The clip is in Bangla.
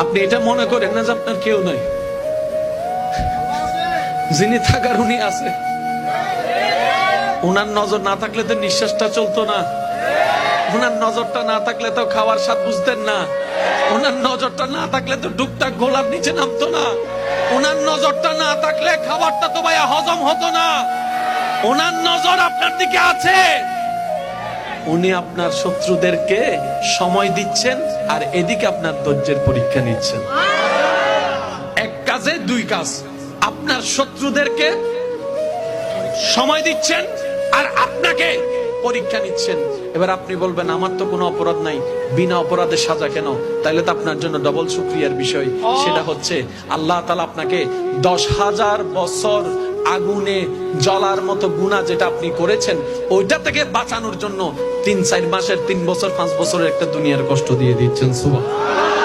আপনি এটা মনে করেন না যে আপনার কেউ নাই, যিনি থাকার উনি আছে। উনার নজর না থাকলে তো নিঃশ্বাসটা চলতো না, উনার নজরটা না থাকলে তো খাওয়ার স্বাদ বুঝতেন না, উনার নজরটা না থাকলে তো ডুকটাক গোলার নিচে নামতো না, উনার নজরটা না থাকলে খাবারটা তো ভাইয়া হজম হতো না। উনার নজর আপনার দিকে আছে। উনি আপনার শত্রুদেরকে সময় দিচ্ছেন আর এদিকে আপনার ধৈর্যের পরীক্ষা নিচ্ছেন। এক কাজে দুই কাজ, আপনার শত্রুদেরকে সময় দিচ্ছেন আর আপনাকে পরীক্ষা নিচ্ছেন। এবার আপনি বলবেন আমার তো কোনো অপরাধ নাই, বিনা অপরাধে সাজা কেন? তাহলে তো আপনার জন্য ডবল শুকরিয়ার বিষয়। সেটা হচ্ছে আল্লাহ তাআলা আপনাকে 10,000 বছর আগুনে জ্বলার মতো গুনাহ যেটা আপনি করেছেন ওইটা থেকে বাঁচানোর জন্য 3-4 মাসের 3 বছর 5 বছরের একটা দুনিয়ার কষ্ট দিয়ে দিচ্ছেন। সুবহানাল্লাহ।